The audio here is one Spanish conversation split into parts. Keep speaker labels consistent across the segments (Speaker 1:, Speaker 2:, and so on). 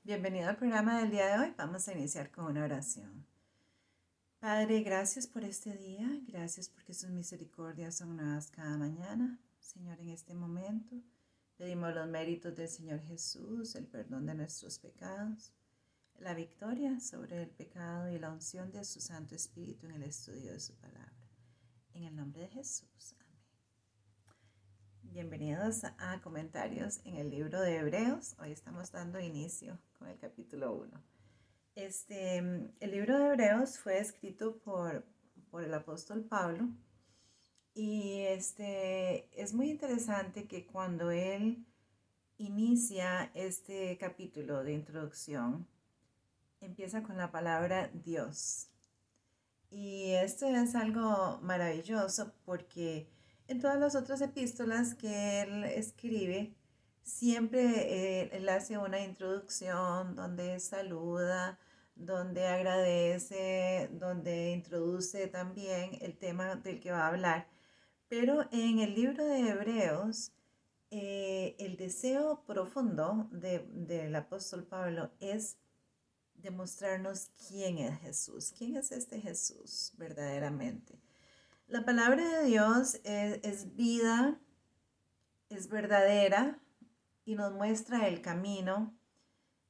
Speaker 1: Bienvenido al programa del día de hoy. Vamos a iniciar con una oración. Padre, gracias por este día. Gracias porque sus misericordias son nuevas cada mañana. Señor, en este momento pedimos los méritos del Señor Jesús, el perdón de nuestros pecados, la victoria sobre el pecado y la unción de su Santo Espíritu en el estudio de su palabra. En el nombre de Jesús. Amén. Bienvenidos a comentarios en el libro de Hebreos. Hoy estamos dando inicio con el capítulo 1. El libro de Hebreos fue escrito por el apóstol Pablo y es muy interesante que cuando él inicia este capítulo de introducción, empieza con la palabra Dios. Y esto es algo maravilloso porque en todas las otras epístolas que él escribe, siempre él hace una introducción donde saluda, donde agradece, donde introduce también el tema del que va a hablar. Pero en el libro de Hebreos, el deseo profundo del apóstol Pablo es demostrarnos quién es Jesús, quién es este Jesús verdaderamente. La palabra de Dios es vida, es verdadera y nos muestra el camino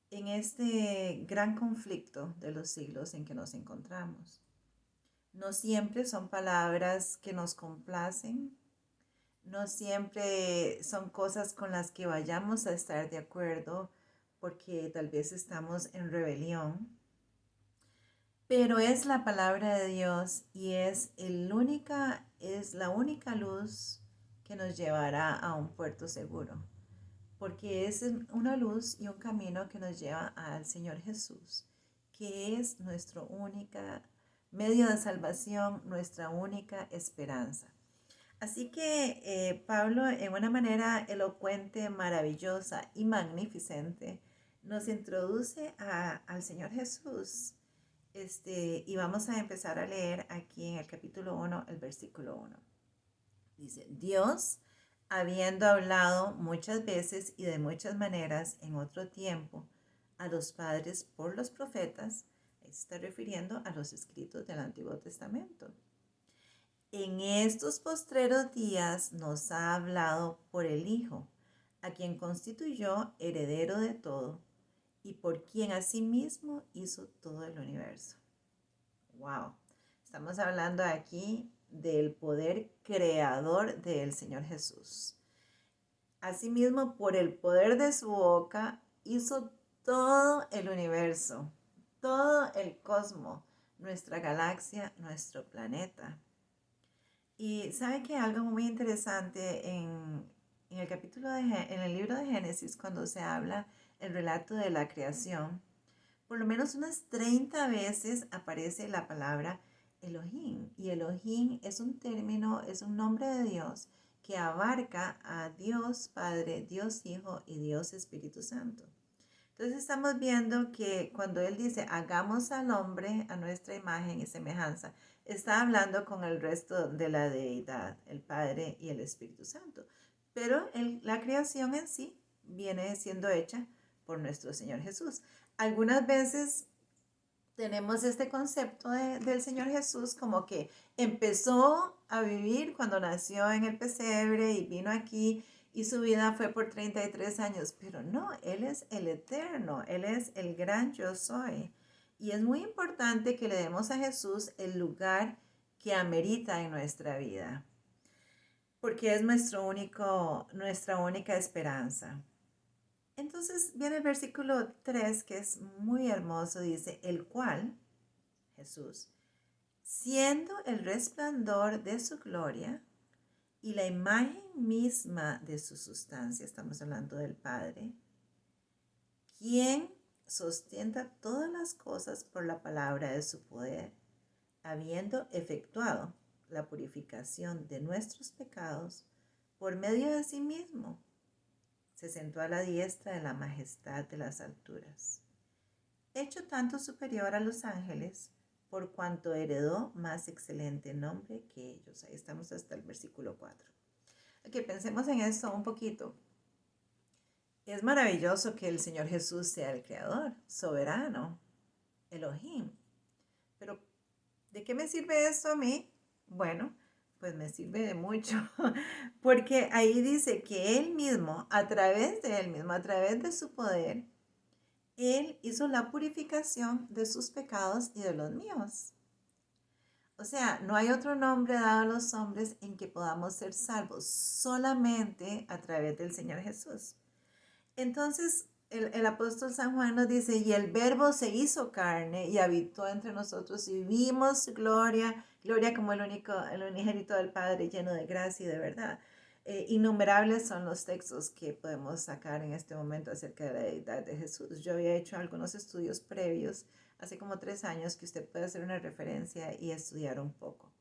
Speaker 1: en este gran conflicto de los siglos en que nos encontramos. No siempre son palabras que nos complacen, no siempre son cosas con las que vayamos a estar de acuerdo porque tal vez estamos en rebelión, pero es la palabra de Dios y es la única luz que nos llevará a un puerto seguro, porque es una luz y un camino que nos lleva al Señor Jesús, que es nuestro único medio de salvación, nuestra única esperanza. Así que Pablo, en una manera elocuente, maravillosa y magnificente, nos introduce al Señor Jesús. Y vamos a empezar a leer aquí en el capítulo 1, el versículo 1. Dice, Dios, habiendo hablado muchas veces y de muchas maneras en otro tiempo a los padres por los profetas, ahí se está refiriendo a los escritos del Antiguo Testamento. En estos postreros días nos ha hablado por el Hijo, a quien constituyó heredero de todo y por quien asimismo hizo todo el universo. Wow, estamos hablando aquí del poder creador del Señor Jesús. Asimismo, por el poder de su boca, hizo todo el universo, todo el cosmos, nuestra galaxia, nuestro planeta. Y sabe que algo muy interesante en el en el libro de Génesis, cuando se habla el relato de la creación, por lo menos unas 30 veces aparece la palabra Elohim. Y Elohim es un término, es un nombre de Dios que abarca a Dios Padre, Dios Hijo y Dios Espíritu Santo. Entonces estamos viendo que cuando Él dice, hagamos al hombre a nuestra imagen y semejanza, está hablando con el resto de la deidad, el Padre y el Espíritu Santo. Pero la creación en sí viene siendo hecha por nuestro Señor Jesús. Algunas veces tenemos este concepto del Señor Jesús como que empezó a vivir cuando nació en el pesebre y vino aquí y su vida fue por 33 años, pero no, Él es el eterno, Él es el gran yo soy. Y es muy importante que le demos a Jesús el lugar que amerita en nuestra vida, porque es nuestra única esperanza. Entonces viene el versículo 3 que es muy hermoso, dice, el cual, Jesús, siendo el resplandor de su gloria y la imagen misma de su sustancia, estamos hablando del Padre, quien sustenta todas las cosas por la palabra de su poder, habiendo efectuado la purificación de nuestros pecados por medio de sí mismo, se sentó a la diestra de la majestad de las alturas, hecho tanto superior a los ángeles, por cuanto heredó más excelente nombre que ellos. Ahí estamos hasta el versículo 4. Ok, pensemos en esto un poquito. Es maravilloso que el Señor Jesús sea el creador, soberano, Elohim. Pero, ¿de qué me sirve esto a mí? Bueno, pues me sirve de mucho, porque ahí dice que Él mismo, a través de Él mismo, a través de su poder, Él hizo la purificación de sus pecados y de los míos. O sea, no hay otro nombre dado a los hombres en que podamos ser salvos, solamente a través del Señor Jesús. Entonces, el apóstol San Juan nos dice, y el verbo se hizo carne y habitó entre nosotros y vimos su gloria, gloria como el unigénito del Padre, lleno de gracia y de verdad. Innumerables son los textos que podemos sacar en este momento acerca de la deidad de Jesús. Yo había hecho algunos estudios previos, hace como 3 años, que usted puede hacer una referencia y estudiar un poco.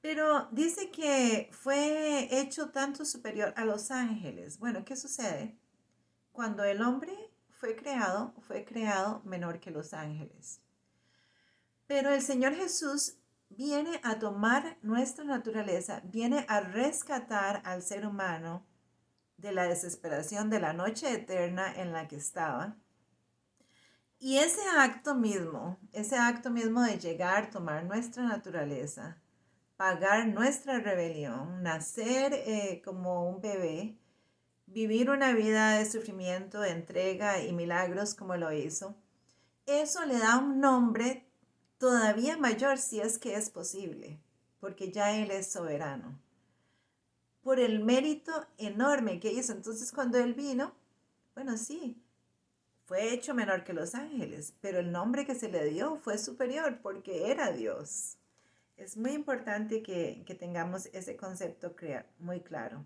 Speaker 1: Pero dice que fue hecho tanto superior a los ángeles. Bueno, ¿qué sucede? Cuando el hombre fue creado menor que los ángeles. Pero el Señor Jesús viene a tomar nuestra naturaleza, viene a rescatar al ser humano de la desesperación de la noche eterna en la que estaba. Y ese acto mismo de llegar, tomar nuestra naturaleza, pagar nuestra rebelión, nacer como un bebé, vivir una vida de sufrimiento, de entrega y milagros como lo hizo, eso le da un nombre todavía mayor si es que es posible, porque ya Él es soberano, por el mérito enorme que hizo. Entonces cuando Él vino, bueno, sí, fue hecho menor que los ángeles, pero el nombre que se le dio fue superior porque era Dios. Es muy importante que tengamos ese concepto muy claro.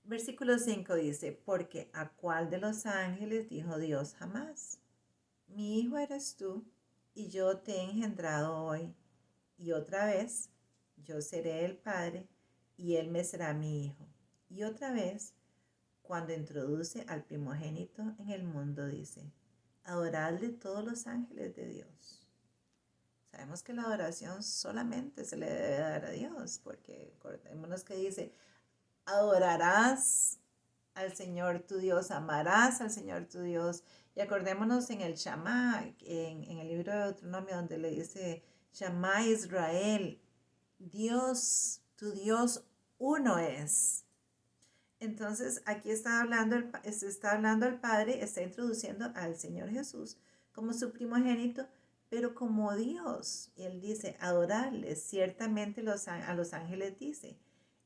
Speaker 1: Versículo 5 dice, porque ¿a cuál de los ángeles dijo Dios jamás? Mi hijo eres tú, y yo te he engendrado hoy, y otra vez yo seré el Padre, y él me será mi hijo. Y otra vez, cuando introduce al primogénito en el mundo, dice, adoradle todos los ángeles de Dios. Sabemos que la adoración solamente se le debe dar a Dios, porque acordémonos que dice, adorarás al Señor tu Dios, amarás al Señor tu Dios. Y acordémonos en el Shama, en el libro de Deuteronomio, donde le dice, Shama Israel, Dios, tu Dios uno es. Entonces aquí está hablando el Padre, está introduciendo al Señor Jesús como su primogénito, pero como Dios. Y él dice, adorarle. Ciertamente a los ángeles dice,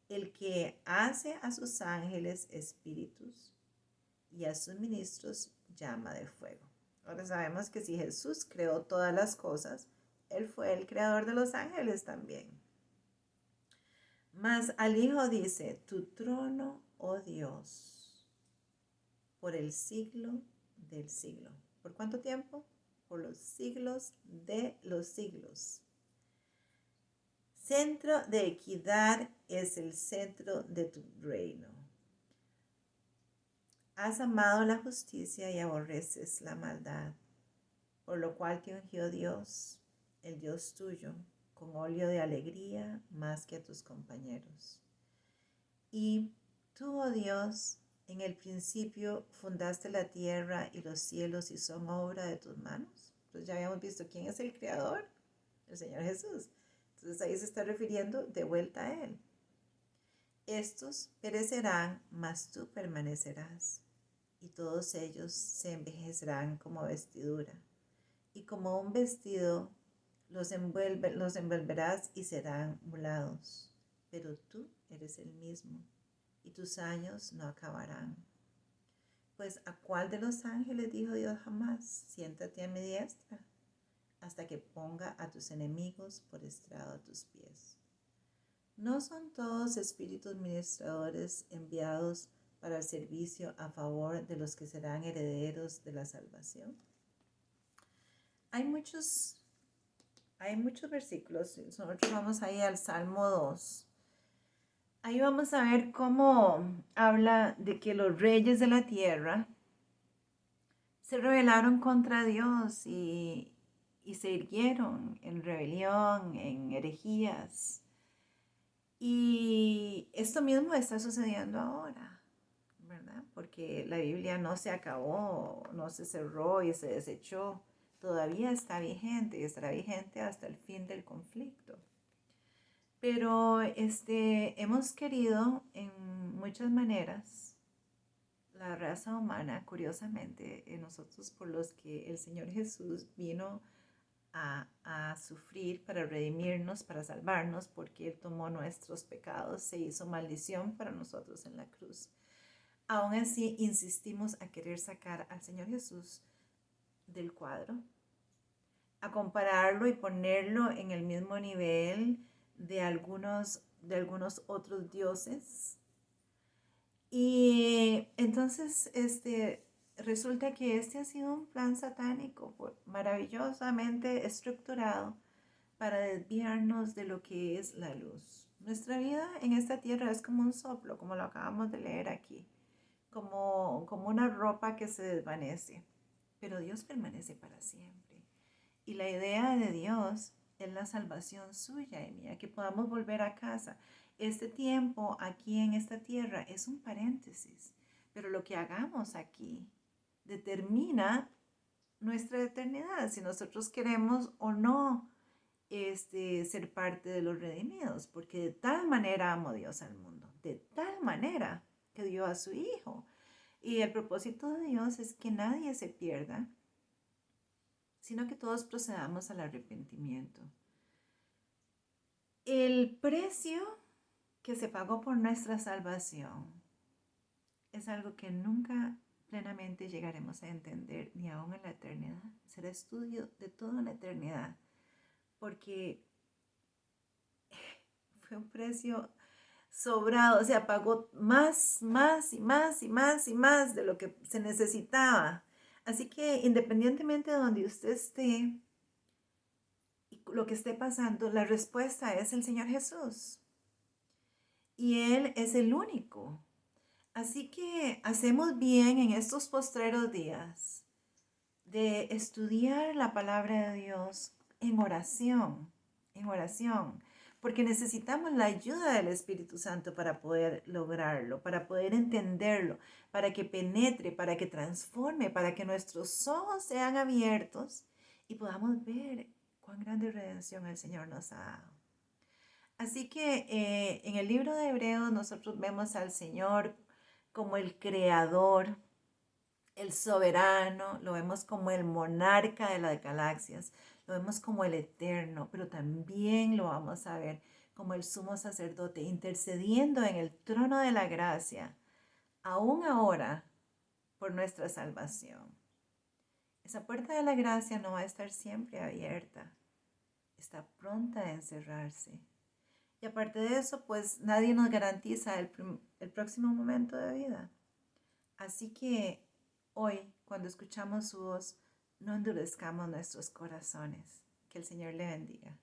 Speaker 1: el que hace a sus ángeles espíritus y a sus ministros llama de fuego. Ahora sabemos que si Jesús creó todas las cosas, Él fue el creador de los ángeles también. Mas al Hijo dice, tu trono, oh Dios, por el siglo del siglo. ¿Por cuánto tiempo? Por los siglos de los siglos. Centro de equidad es el centro de tu reino. Has amado la justicia y aborreces la maldad, por lo cual te ungió Dios, el Dios tuyo, con óleo de alegría más que a tus compañeros. Y tú, oh Dios, en el principio fundaste la tierra y los cielos y son obra de tus manos. Entonces ya habíamos visto quién es el creador, el Señor Jesús. Entonces ahí se está refiriendo de vuelta a Él. Estos perecerán, mas tú permanecerás, y todos ellos se envejecerán como vestidura, y como un vestido los envolverás y serán mulados. Pero tú eres el mismo, y tus años no acabarán. Pues ¿a cuál de los ángeles dijo Dios jamás? Siéntate a mi diestra, hasta que ponga a tus enemigos por estrado a tus pies. ¿No son todos espíritus ministradores enviados para el servicio a favor de los que serán herederos de la salvación? Hay muchos versículos. Nosotros vamos ahí al Salmo 2. Ahí vamos a ver cómo habla de que los reyes de la tierra se rebelaron contra Dios y se irguieron en rebelión, en herejías. Y esto mismo está sucediendo ahora, ¿verdad? porque la Biblia no se acabó, no se cerró y se desechó. Todavía está vigente y estará vigente hasta el fin del conflicto. Pero hemos querido en muchas maneras, la raza humana, curiosamente, nosotros por los que el Señor Jesús vino a sufrir para redimirnos, para salvarnos, porque Él tomó nuestros pecados, se hizo maldición para nosotros en la cruz. Aún así, insistimos a querer sacar al Señor Jesús del cuadro, a compararlo y ponerlo en el mismo nivel de algunos otros dioses. Y entonces, resulta que ha sido un plan satánico maravillosamente estructurado para desviarnos de lo que es la luz. Nuestra vida en esta tierra es como un soplo, como lo acabamos de leer aquí, como una ropa que se desvanece, pero Dios permanece para siempre. Y la idea de Dios es la salvación suya y mía, que podamos volver a casa. Este tiempo aquí en esta tierra es un paréntesis, pero lo que hagamos aquí determina nuestra eternidad, si nosotros queremos o no ser parte de los redimidos, porque de tal manera amó Dios al mundo, de tal manera que dio a su Hijo. Y el propósito de Dios es que nadie se pierda, sino que todos procedamos al arrepentimiento. El precio que se pagó por nuestra salvación es algo que nunca plenamente llegaremos a entender, ni aún en la eternidad. Será estudio de toda una eternidad, porque fue un precio sobrado, o sea, pagó más de lo que se necesitaba. Así que independientemente de donde usted esté y lo que esté pasando, la respuesta es el Señor Jesús. Y Él es el único. Así que hacemos bien en estos postreros días de estudiar la palabra de Dios en oración, porque necesitamos la ayuda del Espíritu Santo para poder lograrlo, para poder entenderlo, para que penetre, para que transforme, para que nuestros ojos sean abiertos y podamos ver cuán grande redención el Señor nos ha dado. Así que en el libro de Hebreos nosotros vemos al Señor como el creador, el soberano, lo vemos como el monarca de las galaxias, lo vemos como el eterno, pero también lo vamos a ver como el sumo sacerdote intercediendo en el trono de la gracia, aún ahora, por nuestra salvación. Esa puerta de la gracia no va a estar siempre abierta, está pronta a encerrarse. Y aparte de eso, pues nadie nos garantiza el próximo momento de vida. Así que hoy, cuando escuchamos su voz, no endurezcamos nuestros corazones. Que el Señor le bendiga.